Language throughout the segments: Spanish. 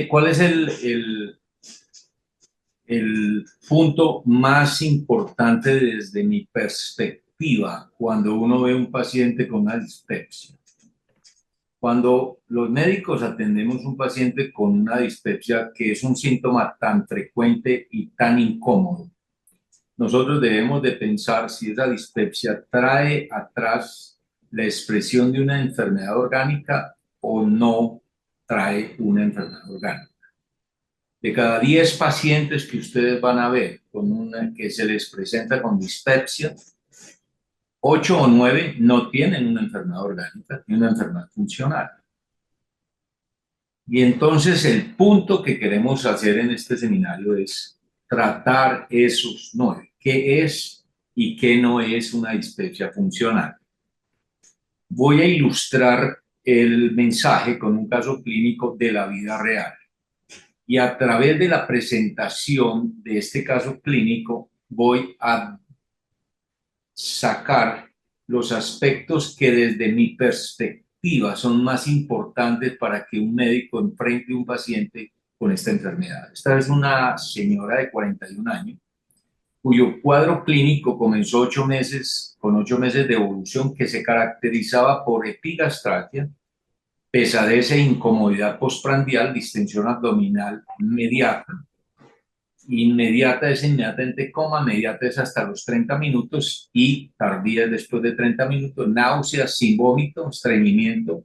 ¿Cuál es el punto más importante desde mi perspectiva cuando uno ve un paciente con una dispepsia? Cuando los médicos atendemos un paciente con una dispepsia, que es un síntoma tan frecuente y tan incómodo, nosotros debemos de pensar si esa dispepsia trae atrás la expresión de una enfermedad orgánica o no trae una enfermedad orgánica. De cada 10 pacientes que ustedes van a ver que se les presenta con dispepsia, 8 o 9 no tienen una enfermedad orgánica, ni una enfermedad funcional. Y entonces el punto que queremos hacer en este seminario es tratar esos 9. ¿Qué es y qué no es una dispepsia funcional? Voy a ilustrar el mensaje con un caso clínico de la vida real. Y a través de la presentación de este caso clínico voy a sacar los aspectos que desde mi perspectiva son más importantes para que un médico enfrente a un paciente con esta enfermedad. Esta es una señora de 41 años cuyo cuadro clínico comenzó con 8 meses de evolución, que se caracterizaba por epigastralgia, pesadez e incomodidad postprandial, distensión abdominal inmediata. Inmediata es inmediatamente, coma, mediata es hasta los 30 minutos y tardía es después de 30 minutos, náuseas sin vómito, estreñimiento,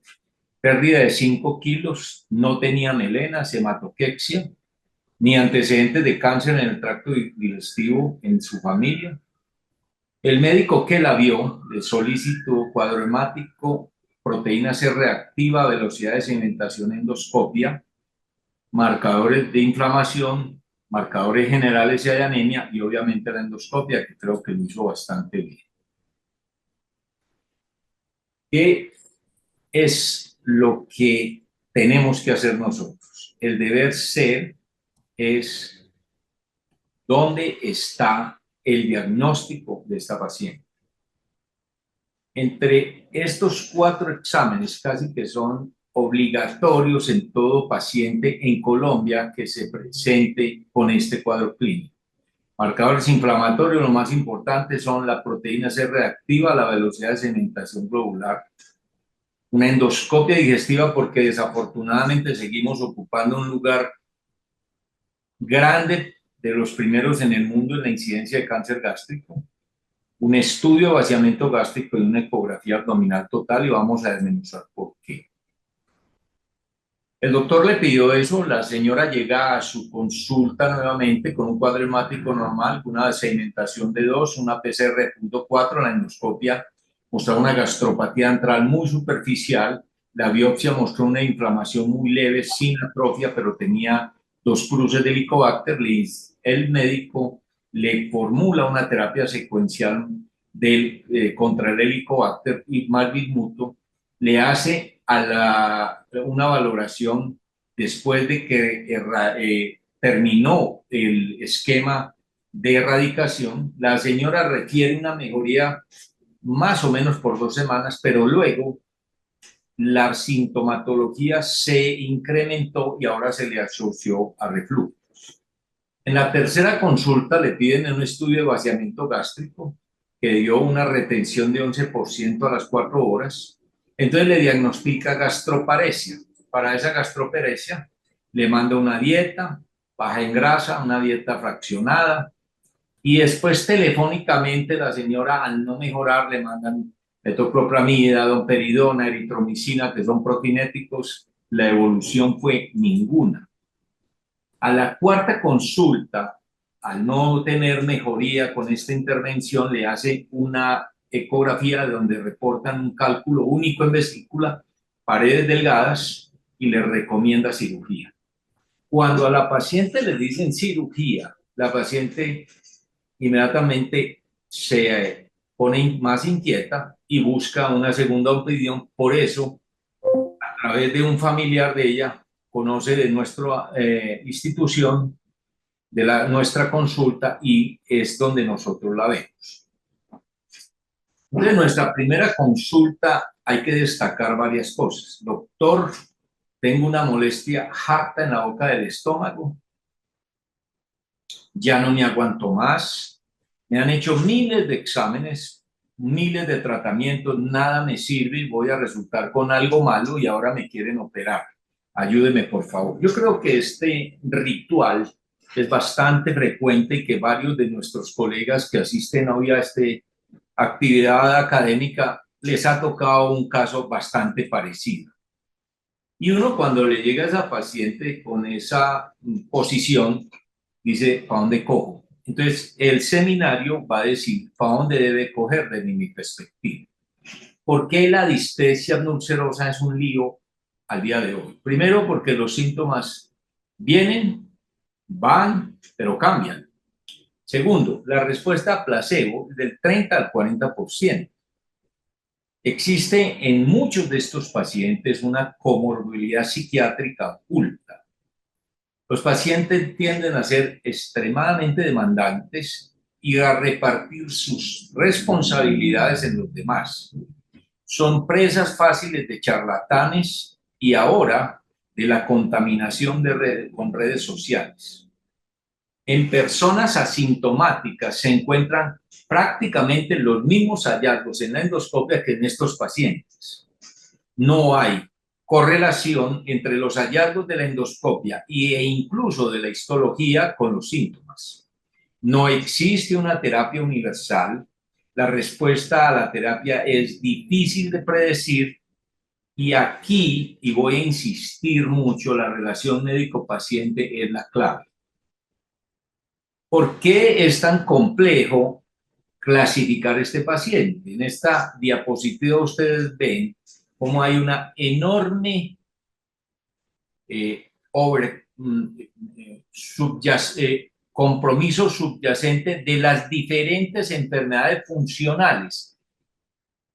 pérdida de 5 kilos, no tenía melena, hematoquexia, ni antecedentes de cáncer en el tracto digestivo en su familia. El médico que la vio le solicitó cuadro hemático, proteína C reactiva, velocidad de sedimentación, endoscopia, marcadores de inflamación, marcadores generales si hay anemia y obviamente la endoscopia, que creo que lo hizo bastante bien. ¿Qué es lo que tenemos que hacer nosotros? El deber ser es dónde está el diagnóstico de esta paciente. Entre estos 4 exámenes, casi que son obligatorios en todo paciente en Colombia que se presente con este cuadro clínico. Marcadores inflamatorios, lo más importante son la proteína C reactiva, la velocidad de sedimentación globular, una endoscopia digestiva, porque desafortunadamente seguimos ocupando un lugar grande, de los primeros en el mundo en la incidencia de cáncer gástrico, un estudio de vaciamiento gástrico y una ecografía abdominal total, y vamos a desmenuzar por qué. El doctor le pidió eso, la señora llega a su consulta nuevamente con un cuadro hemático normal, una sedimentación de 2, una PCR de 0.4, la endoscopia mostraba una gastropatía antral muy superficial, la biopsia mostró una inflamación muy leve, sin atrofia, pero tenía 2 cruces de Helicobacter. El médico le formula una terapia secuencial contra el Helicobacter y Malvismuto, le hace una valoración después de que terminó el esquema de erradicación. La señora requiere una mejoría más o menos por 2 semanas, pero luego la sintomatología se incrementó y ahora se le asoció a reflujo. En la tercera consulta le piden un estudio de vaciamiento gástrico que dio una retención de 11% a las 4 horas. Entonces le diagnostica gastroparesia. Para esa gastroparesia le manda una dieta baja en grasa, una dieta fraccionada, y después telefónicamente la señora, al no mejorar, le mandan metoclopramida, domperidona, eritromicina, que son protinéticos. La evolución fue ninguna. A la cuarta consulta, al no tener mejoría con esta intervención, le hace una ecografía donde reportan un cálculo único en vesícula, paredes delgadas, y le recomienda cirugía. Cuando a la paciente le dicen cirugía, la paciente inmediatamente se pone más inquieta y busca una segunda opinión. Por eso, a través de un familiar de ella, conoce de nuestra institución, de nuestra consulta, y es donde nosotros la vemos. De nuestra primera consulta hay que destacar varias cosas. Doctor, tengo una molestia harta en la boca del estómago, ya no me aguanto más, me han hecho miles de exámenes, miles de tratamientos, nada me sirve y voy a resultar con algo malo y ahora me quieren operar. Ayúdeme, por favor. Yo creo que este ritual es bastante frecuente y que varios de nuestros colegas que asisten hoy a esta actividad académica les ha tocado un caso bastante parecido. Y uno cuando le llega a esa paciente con esa posición, dice, ¿para dónde cojo? Entonces, el seminario va a decir, ¿para dónde debe coger desde mi perspectiva? ¿Por qué la distesia ulcerosa es un lío al día de hoy? Primero, porque los síntomas vienen, van, pero cambian. Segundo, la respuesta placebo es del 30 al 40%. Existe en muchos de estos pacientes una comorbilidad psiquiátrica oculta. Los pacientes tienden a ser extremadamente demandantes y a repartir sus responsabilidades en los demás. Son presas fáciles de charlatanes y ahora de la contaminación con redes sociales. En personas asintomáticas se encuentran prácticamente los mismos hallazgos en la endoscopia que en estos pacientes. No hay correlación entre los hallazgos de la endoscopia e incluso de la histología con los síntomas. No existe una terapia universal. La respuesta a la terapia es difícil de predecir y aquí, y voy a insistir mucho, la relación médico-paciente es la clave. ¿Por qué es tan complejo clasificar este paciente? En esta diapositiva ustedes ven cómo hay una enorme compromiso subyacente de las diferentes enfermedades funcionales.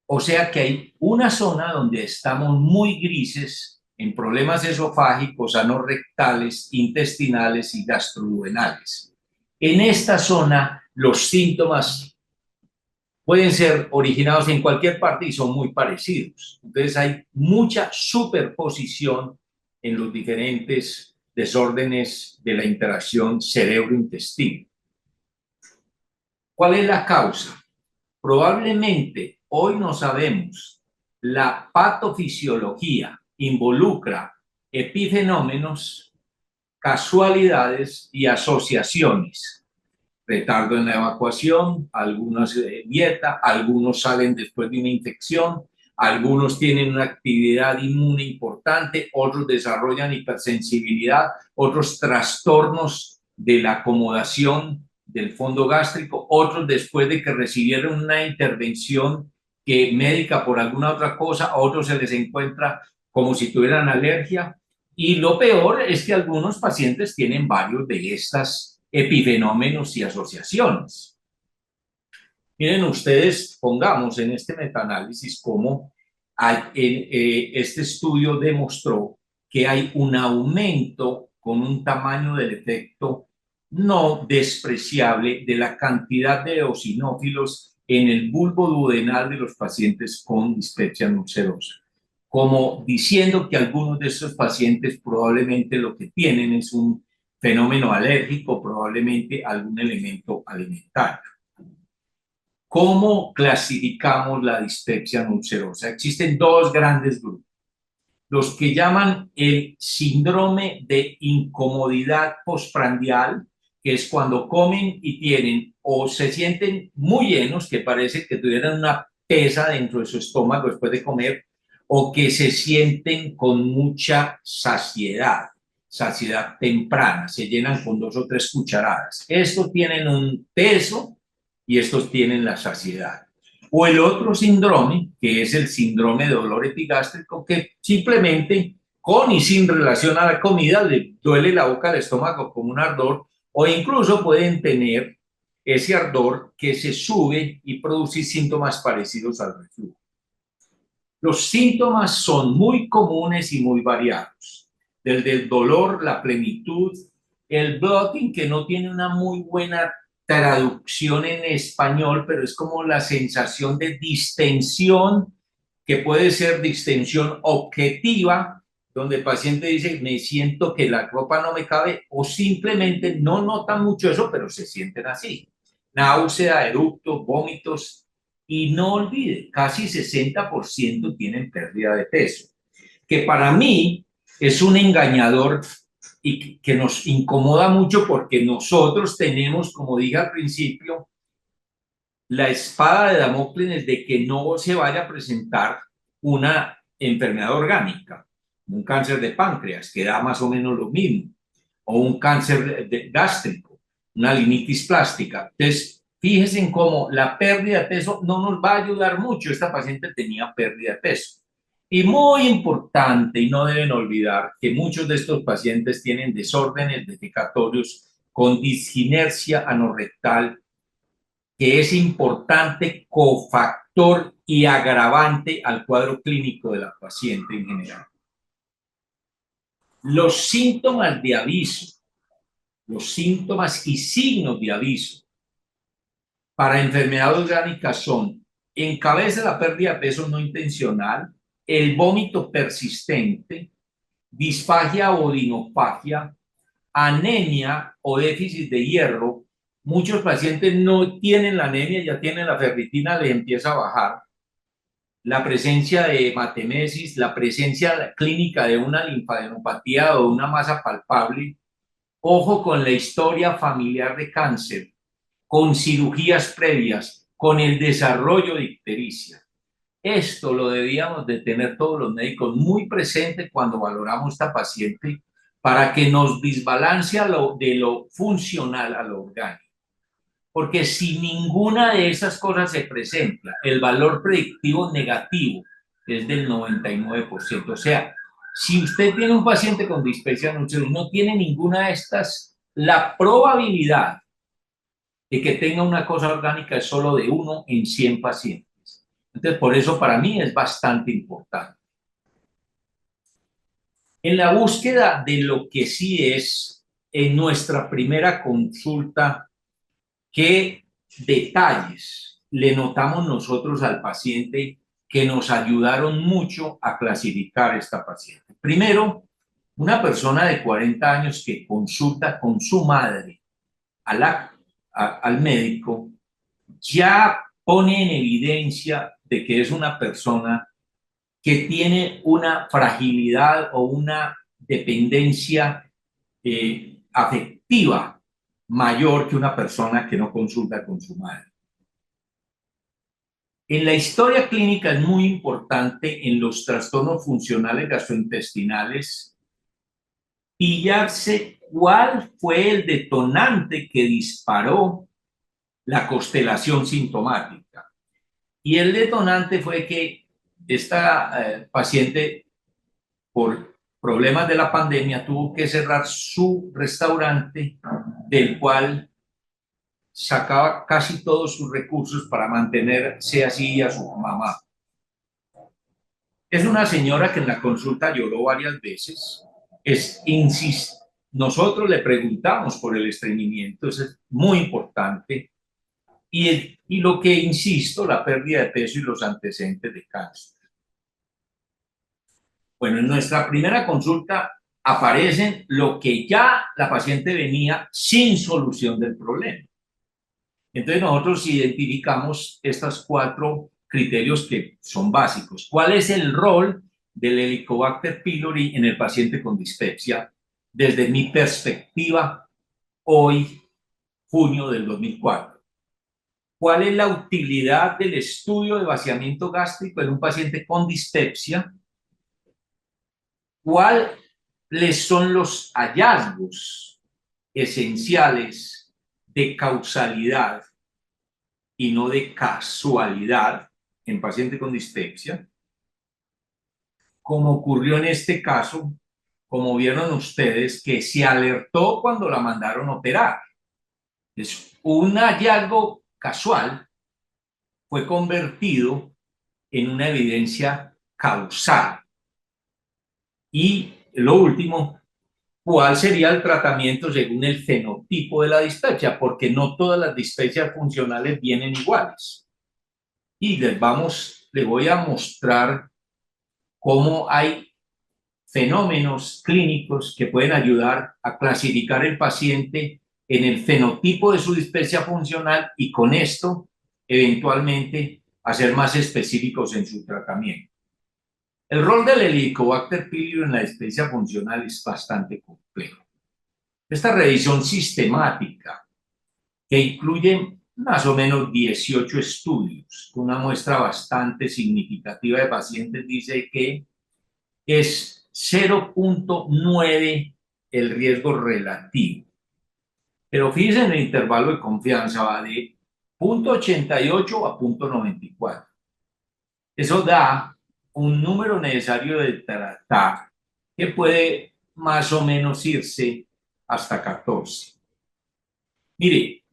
O sea que hay una zona donde estamos muy grises en problemas esofágicos, anorrectales, intestinales y gastroduodenales. En esta zona los síntomas pueden ser originados en cualquier parte y son muy parecidos. Entonces hay mucha superposición en los diferentes desórdenes de la interacción cerebro-intestino. ¿Cuál es la causa? Probablemente hoy no sabemos. La patofisiología involucra epifenómenos, casualidades y asociaciones. Retardo en la evacuación, algunos dieta, algunos salen después de una infección, algunos tienen una actividad inmune importante, otros desarrollan hipersensibilidad, otros trastornos de la acomodación del fondo gástrico, otros después de que recibieron una intervención médica por alguna otra cosa, a otros se les encuentra como si tuvieran alergia. Y lo peor es que algunos pacientes tienen varios de estas epifenómenos y asociaciones. Miren ustedes, pongamos en este metaanálisis cómo este estudio demostró que hay un aumento con un tamaño del efecto no despreciable de la cantidad de eosinófilos en el bulbo duodenal de los pacientes con dispepsia ulcerosa, como diciendo que algunos de estos pacientes probablemente lo que tienen es un fenómeno alérgico, probablemente algún elemento alimentario. ¿Cómo clasificamos la dispepsia ulcerosa? Existen dos grandes grupos. Los que llaman el síndrome de incomodidad postprandial, que es cuando comen y tienen o se sienten muy llenos, que parece que tuvieran una pesa dentro de su estómago después de comer, o que se sienten con mucha saciedad temprana, se llenan con 2 o 3 cucharadas. Estos tienen un peso y estos tienen la saciedad. O el otro síndrome, que es el síndrome de dolor epigástrico, que simplemente con y sin relación a la comida le duele la boca, el estómago como un ardor, o incluso pueden tener ese ardor que se sube y produce síntomas parecidos al reflujo. Los síntomas son muy comunes y muy variados. Desde el dolor, la plenitud, el bloating, que no tiene una muy buena traducción en español, pero es como la sensación de distensión, que puede ser distensión objetiva donde el paciente dice, me siento que la ropa no me cabe, o simplemente no notan mucho eso, pero se sienten así. Náusea, eructos, vómitos, y no olvide, casi 60% tienen pérdida de peso, que para mí es un engañador y que nos incomoda mucho porque nosotros tenemos, como dije al principio, la espada de Damocles de que no se vaya a presentar una enfermedad orgánica, un cáncer de páncreas, que da más o menos lo mismo, o un cáncer gástrico, una linitis plástica. Entonces, fíjense en cómo la pérdida de peso no nos va a ayudar mucho. Esta paciente tenía pérdida de peso. Y muy importante, y no deben olvidar, que muchos de estos pacientes tienen desórdenes defecatorios con disginercia anorrectal, que es importante cofactor y agravante al cuadro clínico de la paciente en general. Los síntomas de aviso, los síntomas y signos de aviso para enfermedad orgánica son: encabeza la pérdida de peso no intencional, el vómito persistente, disfagia o odinofagia, anemia o déficit de hierro. Muchos pacientes no tienen la anemia, ya tienen la ferritina, les empieza a bajar. La presencia de hematemesis, la presencia clínica de una linfadenopatía o de una masa palpable. Ojo con la historia familiar de cáncer, con cirugías previas, con el desarrollo de ictericia. Esto lo debíamos de tener todos los médicos muy presente cuando valoramos a esta paciente, para que nos desbalancee de lo funcional a lo orgánico. Porque si ninguna de esas cosas se presenta, el valor predictivo negativo es del 99%. O sea, si usted tiene un paciente con dispepsia nutricional y no tiene ninguna de estas, la probabilidad de que tenga una cosa orgánica es solo de 1 en 100 pacientes. Entonces, por eso para mí es bastante importante. En la búsqueda de lo que sí es, en nuestra primera consulta, ¿qué detalles le notamos nosotros al paciente que nos ayudaron mucho a clasificar esta paciente? Primero, una persona de 40 años que consulta con su madre al médico ya pone en evidencia de que es una persona que tiene una fragilidad o una dependencia afectiva mayor que una persona que no consulta con su madre. En la historia clínica es muy importante en los trastornos funcionales gastrointestinales pillarse cuál fue el detonante que disparó la constelación sintomática. Y el detonante fue que esta paciente, por problemas de la pandemia, tuvo que cerrar su restaurante, del cual sacaba casi todos sus recursos para mantenerse así y a su mamá. Es una señora que en la consulta lloró varias veces. Nosotros le preguntamos por el estreñimiento, eso es muy importante. Y lo que insisto, la pérdida de peso y los antecedentes de cáncer. Bueno, en nuestra primera consulta aparecen lo que ya la paciente venía sin solución del problema. Entonces nosotros identificamos estos 4 criterios que son básicos. ¿Cuál es el rol del Helicobacter pylori en el paciente con dispepsia desde mi perspectiva hoy, junio del 2004? ¿Cuál es la utilidad del estudio de vaciamiento gástrico en un paciente con dispepsia? ¿Cuáles son los hallazgos esenciales de causalidad y no de casualidad en paciente con dispepsia? Como ocurrió en este caso, como vieron ustedes, que se alertó cuando la mandaron a operar. Es un hallazgo casual fue convertido en una evidencia causal. Y lo último, ¿cuál sería el tratamiento según el fenotipo de la dispepsia? Porque no todas las dispepsias funcionales vienen iguales. Y les voy a mostrar cómo hay fenómenos clínicos que pueden ayudar a clasificar el paciente en el fenotipo de su dispepsia funcional y con esto, eventualmente, hacer más específicos en su tratamiento. El rol del Helicobacter pylori en la dispepsia funcional es bastante complejo. Esta revisión sistemática, que incluye más o menos 18 estudios, una muestra bastante significativa de pacientes, dice que es 0.9 el riesgo relativo. Pero fíjense en el intervalo de confianza, va de 0.88 a 0.94. Eso da un número necesario de tratar que puede más o menos irse hasta 14. Mire,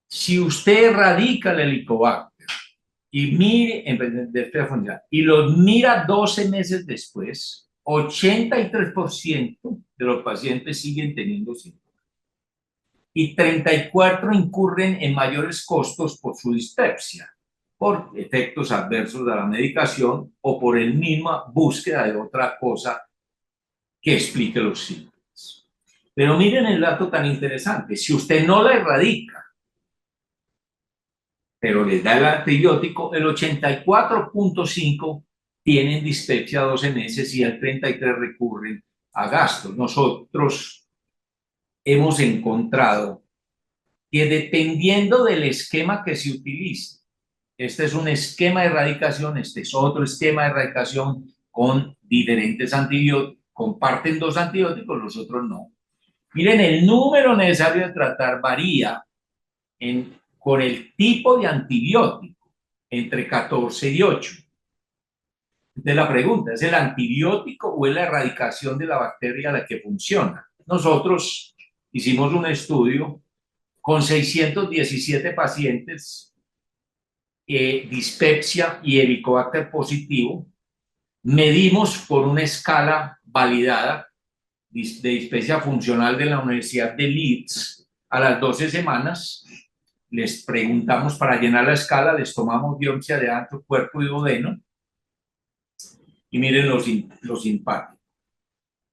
si usted erradica el Helicobacter y mire y los mira 12 meses después, 83% de los pacientes siguen teniendo síntomas y 34 incurren en mayores costos por su dispepsia, por efectos adversos de la medicación o por el misma búsqueda de otra cosa que explique los síntomas. Pero miren el dato tan interesante, si usted no la erradica, pero les da el antibiótico, el 84.5 tienen dispepsia 12 meses y el 33 recurren a gastos. Nosotros hemos encontrado que dependiendo del esquema que se utilice, este es un esquema de erradicación, este es otro esquema de erradicación con diferentes antibióticos, comparten 2 antibióticos, los otros no. Miren, el número necesario de tratar varía con el tipo de antibiótico, entre 14 y 8. Entonces la pregunta, ¿es el antibiótico o es la erradicación de la bacteria la que funciona? Nosotros hicimos un estudio con 617 pacientes, dispepsia y Helicobacter positivo, medimos por una escala validada de dispepsia funcional de la Universidad de Leeds a las 12 semanas, les preguntamos para llenar la escala, les tomamos biopsia de antro, cuerpo y duodeno y miren los impactos.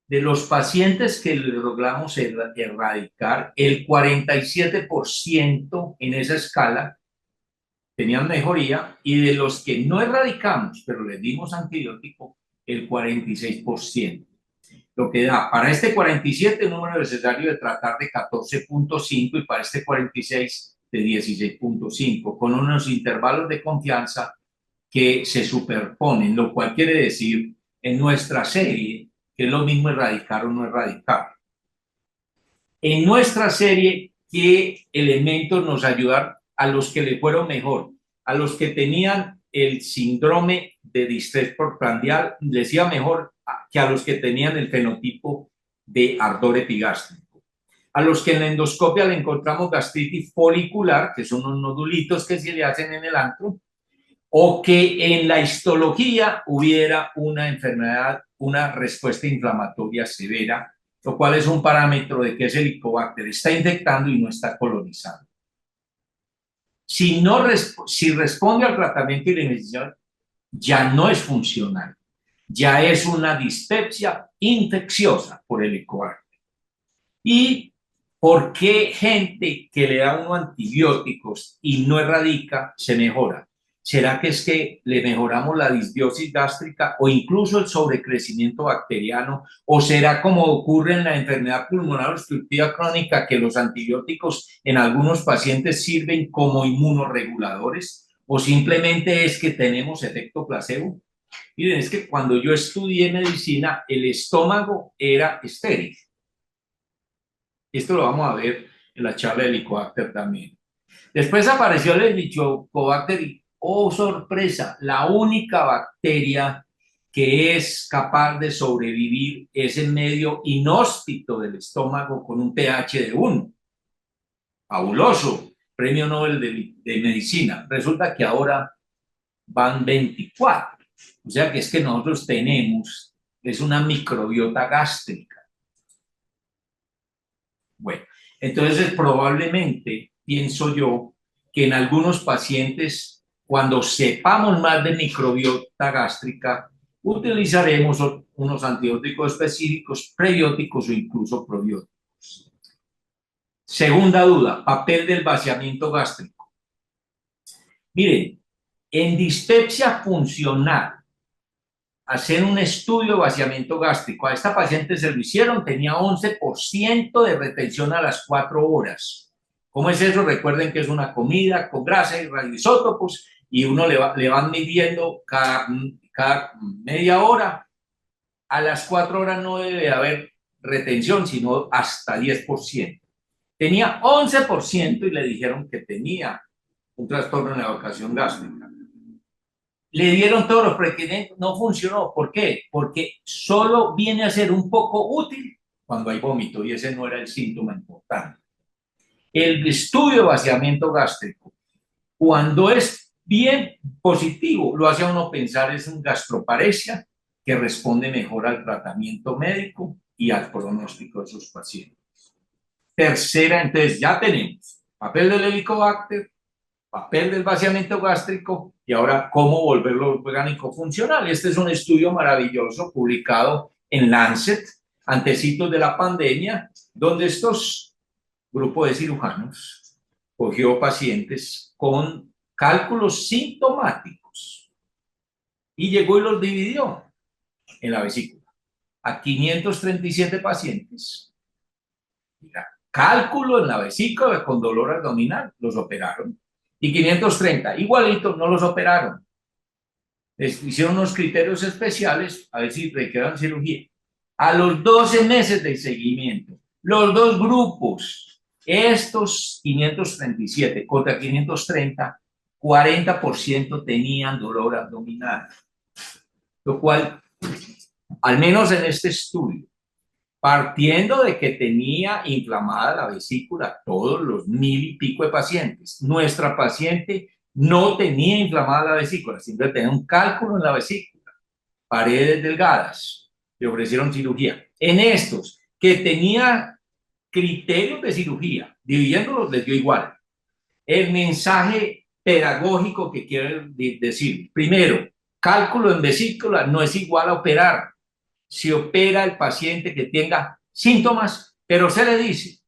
De los pacientes que logramos erradicar, el 47% en esa escala tenían mejoría y de los que no erradicamos, pero les dimos antibiótico, el 46%. Lo que da para este 47 un número necesario de tratar de 14.5 y para este 46 de 16.5, con unos intervalos de confianza que se superponen, lo cual quiere decir en nuestra serie que es lo mismo erradicar o no erradicar. En nuestra serie, ¿qué elementos nos ayudan a los que le fueron mejor? A los que tenían el síndrome de distrés postprandial, les iba mejor que a los que tenían el fenotipo de ardor epigástrico. A los que en la endoscopia le encontramos gastritis folicular, que son unos nodulitos que se le hacen en el antro, o que en la histología hubiera una enfermedad, una respuesta inflamatoria severa, lo cual es un parámetro de que ese Helicobacter está infectando y no está colonizando. Si responde al tratamiento y la investigación, ya no es funcional, ya es una dispepsia infecciosa por Helicobacter. ¿Y por qué gente que le da unos antibióticos y no erradica se mejora? ¿Será que es que le mejoramos la disbiosis gástrica o incluso el sobrecrecimiento bacteriano? ¿O será como ocurre en la enfermedad pulmonar obstructiva crónica que los antibióticos en algunos pacientes sirven como inmunorreguladores? ¿O simplemente es que tenemos efecto placebo? Miren, es que cuando yo estudié medicina, el estómago era estéril. Esto lo vamos a ver en la charla de Helicobacter también. Después apareció el Helicobacter y, oh sorpresa, la única bacteria que es capaz de sobrevivir es en medio inhóspito del estómago con un pH de 1. Fabuloso, premio Nobel de Medicina. Resulta que ahora van 24. O sea que es que nosotros tenemos, es una microbiota gástrica. Bueno, entonces probablemente, pienso yo, que en algunos pacientes, cuando sepamos más de microbiota gástrica, utilizaremos unos antibióticos específicos, prebióticos o incluso probióticos. Segunda duda, papel del vaciamiento gástrico. Miren, en dispepsia funcional, hacer un estudio de vaciamiento gástrico. A esta paciente se lo hicieron, tenía 11% de retención a las 4 horas. ¿Cómo es eso? Recuerden que es una comida con grasa y radioisótopos y uno le van midiendo cada media hora. A las 4 horas no debe haber retención, sino hasta 10%. Tenía 11% y le dijeron que tenía un trastorno en la evacuación gástrica. Le dieron todos los requerimientos, no funcionó. ¿Por qué? Porque solo viene a ser un poco útil cuando hay vómito y ese no era el síntoma importante. El estudio de vaciamiento gástrico, cuando es bien positivo, lo hace a uno pensar es un gastroparesia que responde mejor al tratamiento médico y al pronóstico de sus pacientes. Tercera, entonces ya tenemos papel del Helicobacter, papel del vaciamiento gástrico y ahora cómo volverlo orgánico funcional. Este es un estudio maravilloso publicado en Lancet, antecitos de la pandemia, donde estos grupos de cirujanos cogió pacientes con cálculos sintomáticos y llegó y los dividió en la vesícula a 537 pacientes. Mira, cálculo en la vesícula con dolor abdominal, los operaron. Y 530, igualitos, no los operaron. Les hicieron unos criterios especiales a ver si requerían cirugía. A los 12 meses de seguimiento, los dos grupos, estos 537 contra 530, 40% tenían dolor abdominal. Lo cual, al menos en este estudio, partiendo de que tenía inflamada la vesícula todos los 1000 y pico de pacientes. Nuestra paciente no tenía inflamada la vesícula, simplemente tenía un cálculo en la vesícula, paredes delgadas, le ofrecieron cirugía. En estos que tenía criterios de cirugía, dividiéndolos les dio igual. El mensaje pedagógico que quiero decir, primero, cálculo en vesícula no es igual a operar. Se opera el paciente que tenga síntomas, pero se le dice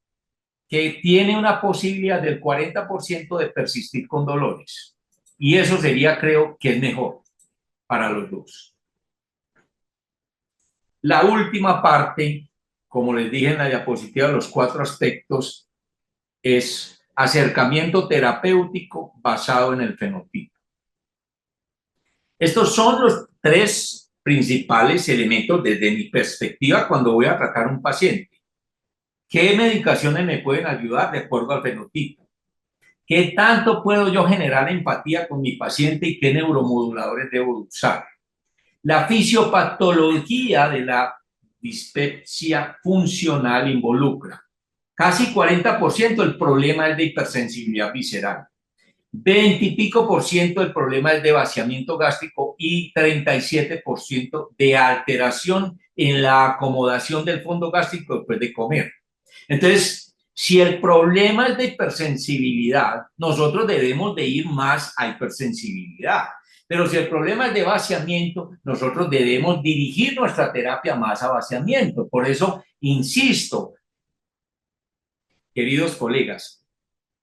que tiene una posibilidad del 40% de persistir con dolores. Y eso sería, creo, que es mejor para los dos. La última parte, como les dije en la diapositiva, los 4 aspectos, es acercamiento terapéutico basado en el fenotipo. Estos son los 3 principales elementos desde mi perspectiva cuando voy a tratar a un paciente. ¿Qué medicaciones me pueden ayudar de acuerdo al fenotipo? ¿Qué tanto puedo yo generar empatía con mi paciente y qué neuromoduladores debo usar? La fisiopatología de la dispepsia funcional involucra casi 40% el problema es de hipersensibilidad visceral. 20 y pico por ciento del problema es de vaciamiento gástrico y 37% de alteración en la acomodación del fondo gástrico después de comer. Entonces, si el problema es de hipersensibilidad, nosotros debemos de ir más a hipersensibilidad. Pero si el problema es de vaciamiento, nosotros debemos dirigir nuestra terapia más a vaciamiento. Por eso, insisto, queridos colegas,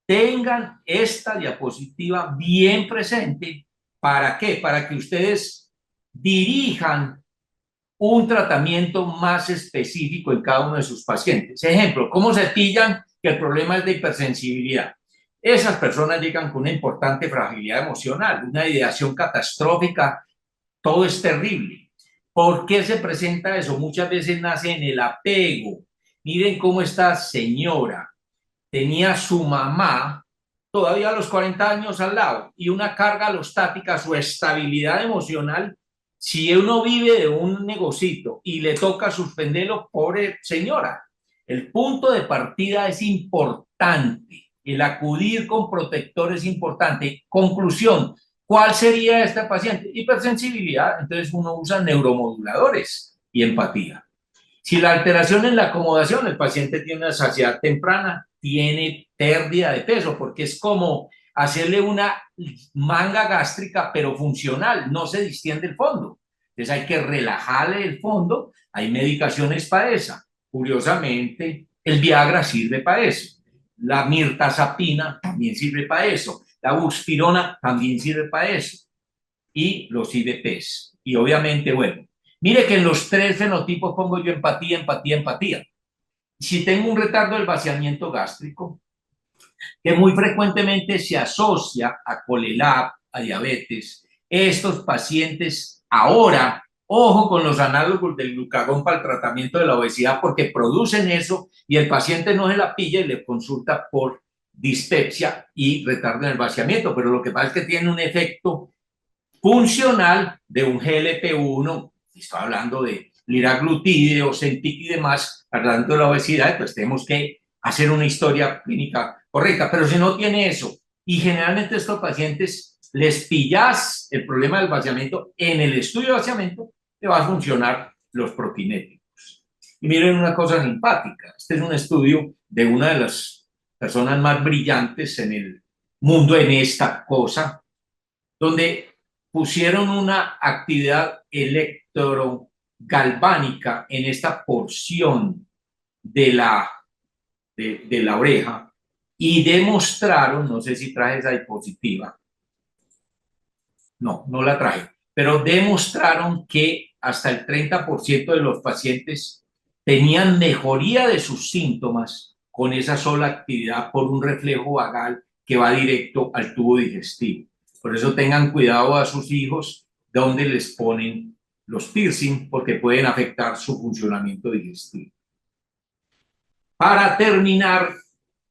tengan esta diapositiva bien presente. ¿Para qué? Para que ustedes dirijan un tratamiento más específico en cada uno de sus pacientes. Ejemplo, ¿cómo se pillan que el problema es de hipersensibilidad? Esas personas llegan con una importante fragilidad emocional, una ideación catastrófica, todo es terrible. ¿Por qué se presenta eso? Muchas veces nace en el apego. Miren cómo esta señora tenía su mamá todavía a los 40 años al lado y una carga alostática, su estabilidad emocional. Si uno vive de un negocito y le toca suspenderlo, pobre señora, el punto de partida es importante, el acudir con protector es importante. Conclusión, ¿cuál sería esta paciente? Hipersensibilidad, entonces uno usa neuromoduladores y empatía. Si la alteración en la acomodación, el paciente tiene una saciedad temprana, tiene pérdida de peso, porque es como hacerle una manga gástrica, pero funcional, no se distiende el fondo. Entonces hay que relajarle el fondo, hay medicaciones para esa. Curiosamente, el Viagra sirve para eso. La mirtazapina también sirve para eso. La buspirona también sirve para eso. Y los IBPs. Y obviamente, bueno, mire que en los tres fenotipos pongo yo empatía, empatía, empatía. Si tengo un retardo del vaciamiento gástrico, que muy frecuentemente se asocia a colelab, a diabetes, estos pacientes ahora, ojo con los análogos del glucagón para el tratamiento de la obesidad, porque producen eso y el paciente no se la pilla y le consulta por dispepsia y retardo en el vaciamiento, pero lo que pasa es que tiene un efecto funcional de un GLP-1, estoy hablando de liraglutide, Ozempic y demás, hablando de la obesidad, pues tenemos que hacer una historia clínica correcta, pero si no tiene eso, y generalmente estos pacientes les pillas el problema del vaciamiento, en el estudio de vaciamiento te va a funcionar los prokinéticos. Y miren una cosa simpática, este es un estudio de una de las personas más brillantes en el mundo en esta cosa, donde pusieron una actividad electrogalvánica en esta porción de la oreja y demostraron, no sé si traje esa diapositiva, no la traje, pero demostraron que hasta el 30% de los pacientes tenían mejoría de sus síntomas con esa sola actividad por un reflejo vagal que va directo al tubo digestivo. Por eso tengan cuidado a sus hijos donde les ponen los piercing porque pueden afectar su funcionamiento digestivo. Para terminar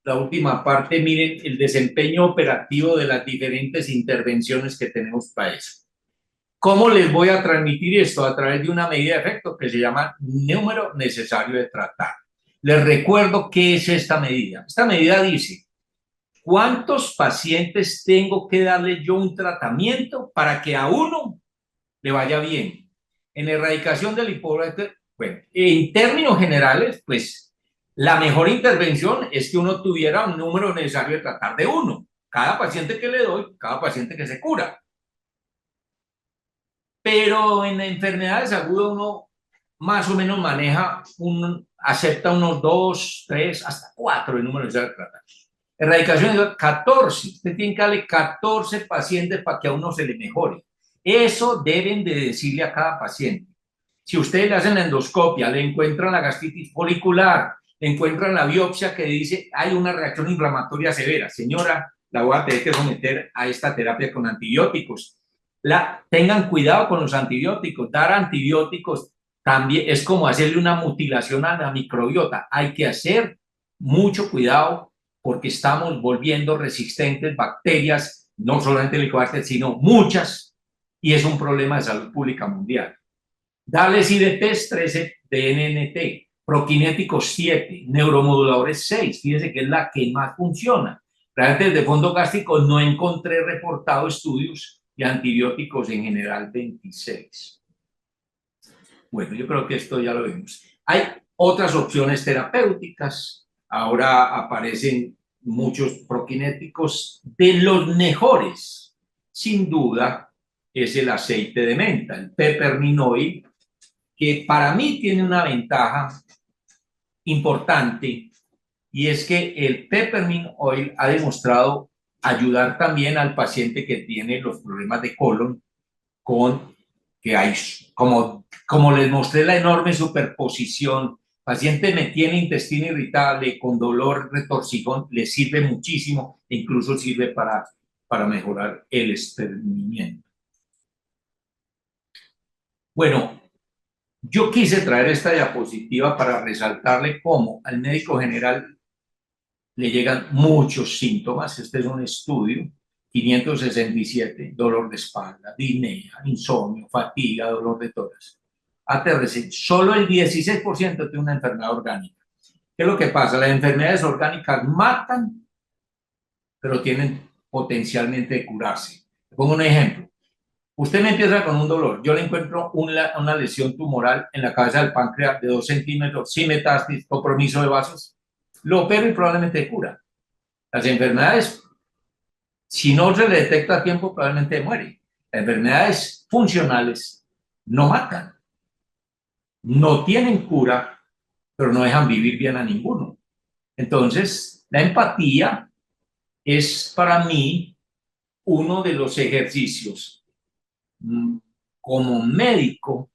la última parte, miren el desempeño operativo de las diferentes intervenciones que tenemos para eso. ¿Cómo les voy a transmitir esto? A través de una medida de efecto que se llama número necesario de tratar. Les recuerdo qué es esta medida. Esta medida dice, ¿cuántos pacientes tengo que darle yo un tratamiento para que a uno le vaya bien? En la erradicación del hipócrita, bueno, en términos generales, pues la mejor intervención es que uno tuviera un número necesario de tratar de uno. Cada paciente que le doy, cada paciente que se cura. Pero en enfermedades agudas uno más o menos maneja, acepta unos 2, 3, hasta 4 el número necesario de tratar. Erradicación de 14. Usted tiene que darle 14 pacientes para que a uno se le mejore. Eso deben de decirle a cada paciente. Si ustedes le hacen la endoscopia, le encuentran la gastritis folicular, le encuentran la biopsia que dice hay una reacción inflamatoria severa, señora, la voy a tener que someter a esta terapia con antibióticos. Tengan cuidado con los antibióticos. Dar antibióticos también es como hacerle una mutilación a la microbiota. Hay que hacer mucho cuidado porque estamos volviendo resistentes bacterias, no solamente el Helicobacter, sino muchas, y es un problema de salud pública mundial. Darles IDPs 13 de NNT, prokinéticos 7, neuromoduladores 6, fíjense que es la que más funciona. Realmente desde fondo gástrico no encontré reportado estudios de antibióticos en general 26. Bueno, yo creo que esto ya lo vimos. Hay otras opciones terapéuticas. Ahora aparecen muchos prokinéticos. De los mejores, sin duda, es el aceite de menta, el peppermint oil, que para mí tiene una ventaja importante, y es que el peppermint oil ha demostrado ayudar también al paciente que tiene los problemas de colon, con que hay, como les mostré la enorme superposición, paciente me tiene intestino irritable con dolor retorcijón, le sirve muchísimo e incluso sirve para mejorar el estreñimiento. Bueno, yo quise traer esta diapositiva para resaltarle cómo al médico general le llegan muchos síntomas. Este es un estudio, 567, dolor de espalda, disnea, insomnio, fatiga, dolor de tórax. ATRC, solo el 16% tiene una enfermedad orgánica. ¿Qué es lo que pasa? Las enfermedades orgánicas matan, pero tienen potencialmente de curarse. Le pongo un ejemplo. Usted me empieza con un dolor, yo le encuentro una lesión tumoral en la cabeza del páncreas de 2 centímetros, sin metástasis, compromiso de vasos, lo opero y probablemente cura. Las enfermedades, si no se le detecta a tiempo, probablemente muere. Las enfermedades funcionales no matan, no tienen cura, pero no dejan vivir bien a ninguno. Entonces, la empatía es para mí uno de los ejercicios como médico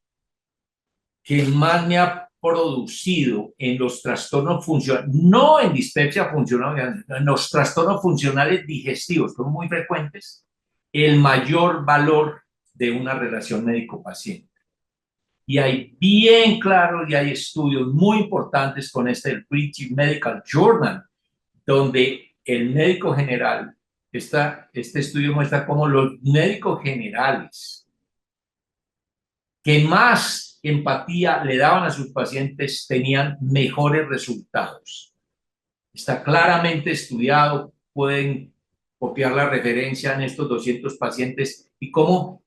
que más me ha producido en los trastornos funcionales, no en dispepsia funcional, en los trastornos funcionales digestivos, que son muy frecuentes, el mayor valor de una relación médico-paciente. Y hay bien claro, y hay estudios muy importantes con el British Medical Journal, donde el médico general, este estudio muestra cómo los médicos generales que más empatía le daban a sus pacientes tenían mejores resultados. Está claramente estudiado, pueden copiar la referencia en estos 200 pacientes y cómo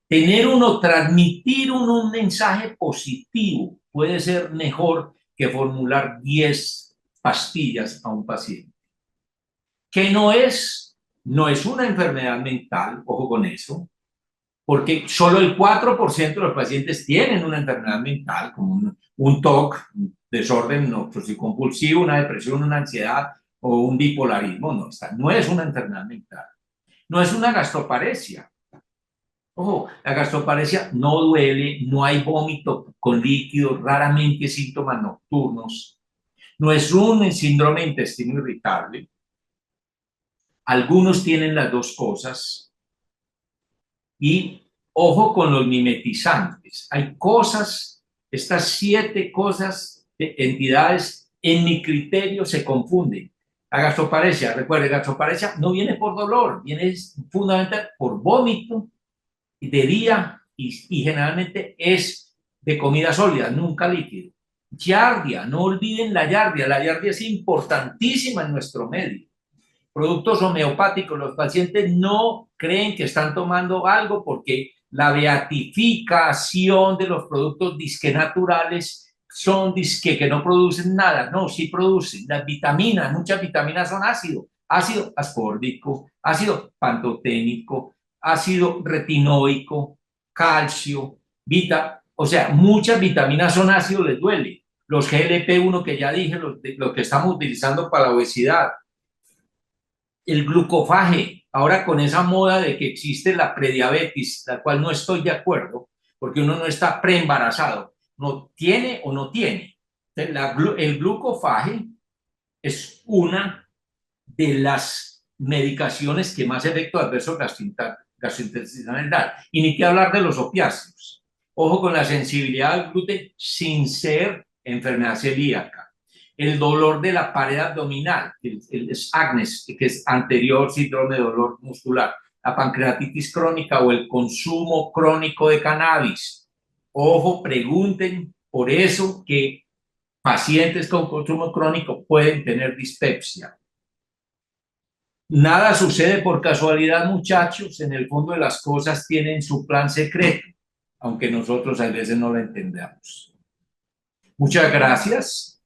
transmitir un mensaje positivo puede ser mejor que formular 10 pastillas a un paciente. Que no es una enfermedad mental, ojo con eso, porque solo el 4% de los pacientes tienen una enfermedad mental, como un TOC, un desorden obsesivo-compulsivo, una depresión, una ansiedad o un bipolarismo. No, no es una enfermedad mental. No es una gastroparesia. Ojo, la gastroparesia no duele, no hay vómito con líquidos, raramente síntomas nocturnos. No es un síndrome de intestino irritable. Algunos tienen las dos cosas. Y ojo con los mimetizantes. Hay cosas, estas 7 cosas, entidades, en mi criterio se confunden. La gastroparesia, recuerde, gastroparesia no viene por dolor, viene fundamentalmente por vómito de día y generalmente es de comida sólida, nunca líquido. Giardia, no olviden la giardia es importantísima en nuestro medio. Productos homeopáticos, los pacientes no creen que están tomando algo porque la beatificación de los productos disque naturales son disque que no producen nada. No, sí producen. Las vitaminas, muchas vitaminas son ácido ascórbico, ácido pantoténico, ácido retinoico, calcio, o sea, muchas vitaminas son ácidos, les duele. Los GLP-1 que ya dije, lo que estamos utilizando para la obesidad, el glucofaje, ahora con esa moda de que existe la prediabetes, la cual no estoy de acuerdo, porque uno no está preembarazado, no tiene o no tiene. El glucofaje es una de las medicaciones que más efecto adverso gastrointestinal da. Y ni que hablar de los opiáceos. Ojo con la sensibilidad al gluten sin ser enfermedad celíaca. El dolor de la pared abdominal, el AGNES, que es anterior síndrome de dolor muscular, la pancreatitis crónica o el consumo crónico de cannabis. Ojo, pregunten por eso que pacientes con consumo crónico pueden tener dispepsia. Nada sucede por casualidad, muchachos. En el fondo de las cosas tienen su plan secreto, aunque nosotros a veces no lo entendamos. Muchas gracias.